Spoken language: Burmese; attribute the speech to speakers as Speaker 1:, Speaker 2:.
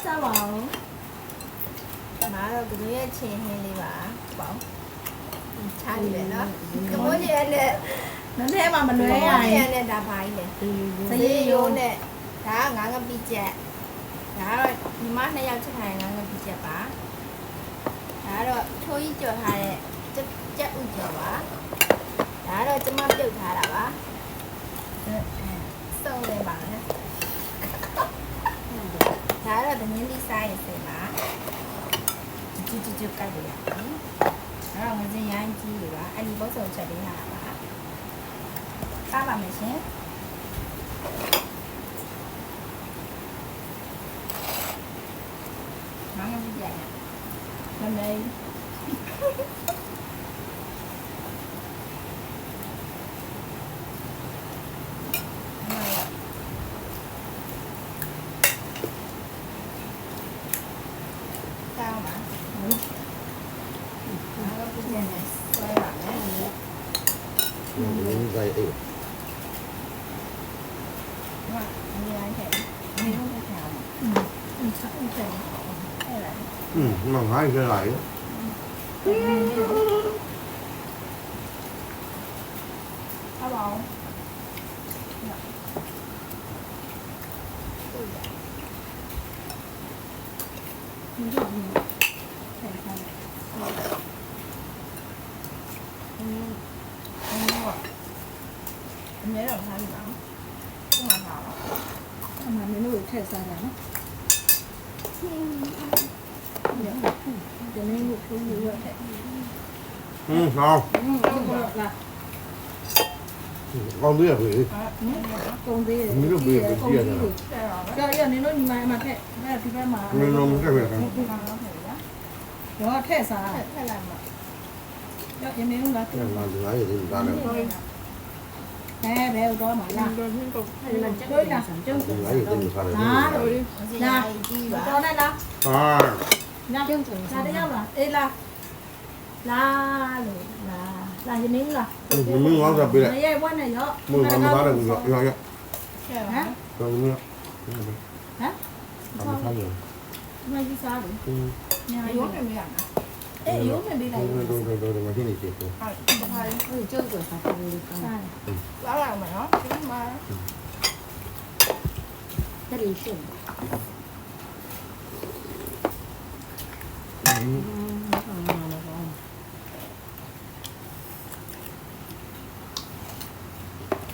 Speaker 1: စားပါဦး
Speaker 2: မားတော့ဘယ်လိုရဲ့ချင်းဟင်းလေးပါပေါ့ချားနေတယ်နော်ကမိုးကြီးရဲ့နဲ့
Speaker 1: နည်းနည်းမှမလွဲရ
Speaker 2: ရ
Speaker 1: ရင်
Speaker 2: နဲ့ဒါပါကြီးလေ
Speaker 1: စ
Speaker 2: စ
Speaker 1: ရေ
Speaker 2: ရေ
Speaker 1: ရိုး
Speaker 2: ရိုးနဲ့ဒါကငါးငပိချက်ဒါကတော့ညီမ2ယောက်ချက်ထားတဲ့ငါးငပိချက်ပါဒါကတော့ထိုးကြီးကြော်ထားတဲ့ကြက်ဥကြော်ပါဒါကတော့ကျမပြုတ်ထားတာပါစုံနေပါနဲ့ဒါကတော့ဒင်းလေးစားရင်စိတ်ပါကျွတ်ကြိုက်ကြရတယ်အဲ့တော့ငစင်ရိုင်းကြီးတွေပါအဲ့ဒီဘောစုံချက်လေးထားတာပါစားပါမယ်ရှင်ငါငပိချက်မမေးတောင်းပါငါငပိချက်နဲ့ဆွဲပါမယ်
Speaker 3: Ini saya eh.
Speaker 2: ว่าอันนี้ร้านแข็งอันนี้ต้องไปแถว
Speaker 1: စားဦးတယ်
Speaker 2: အဲ့ဒါ
Speaker 3: Mà ngay cái lại.
Speaker 2: ถ้าบอก
Speaker 1: ဒီလိုမျိုးဆယ်ထားတယ်
Speaker 2: อันนี้ว่าอันนี้เราทำอยู่แล้วขึ้นมาถาม
Speaker 1: အမှန်မင်းတို့ထည့်စားတာနော်ဒီနေ့ကိုဖုန်းလို့ရတယ်
Speaker 3: Ngon.
Speaker 1: ဟုတ်ကဲ့လား
Speaker 3: Con biết rồi.
Speaker 1: ကုန်သေးတယ်
Speaker 3: မင်းတို့ဘေးကိုကြည့်ရတာ
Speaker 2: แต่เราไม่
Speaker 1: ကြောက်ရနင်တို့ညီမအမထက်အဲ့ဒီဘက်မှာ
Speaker 3: Nó cái việc này.
Speaker 2: ฟังเราเห็นแล้ว
Speaker 1: တော့ထည့်စား
Speaker 2: แค่ไรมา
Speaker 1: ကြောက်ရနင်တို့လား
Speaker 3: Cái là gì ấy thì ta này.
Speaker 1: ဘယ်ဘယ်တော့မှာလား
Speaker 2: โดนที่ตก
Speaker 1: တွေ့လားကျုပ်
Speaker 3: Gì ấy thì ta này.
Speaker 1: ဟာလို့
Speaker 2: มันจะยายจี้ว่ะ
Speaker 1: တော့နဲ့လား
Speaker 3: À.
Speaker 1: ညကျုပ်စားတယောက်လားအေးလားလားလို့လားရနင်လား
Speaker 3: Mình ngon rồi bị
Speaker 1: မ
Speaker 3: lại.
Speaker 1: ရဲဘွားနဲ့ရော
Speaker 3: Mình không phá được rồi. Rồi.
Speaker 2: แค่ไหม
Speaker 3: Rồi nữa.
Speaker 1: ဟမ်
Speaker 3: Không phá được.
Speaker 1: မကြီးစားလို့
Speaker 3: Ừ.
Speaker 1: ညာ
Speaker 2: อา
Speaker 1: ရု
Speaker 2: ยุ
Speaker 1: ပ်
Speaker 2: ไม่มีอย่างนะ
Speaker 1: အေးရုပ်နဲ့ပြီးလိုက်
Speaker 3: Rồi mà cái này chị.
Speaker 2: ใช่ใช่
Speaker 1: ကျုပ်ကစားတယ်စား
Speaker 2: แล้วอะไรเหมือนเนาะที่มา
Speaker 1: တယ်ရှင်း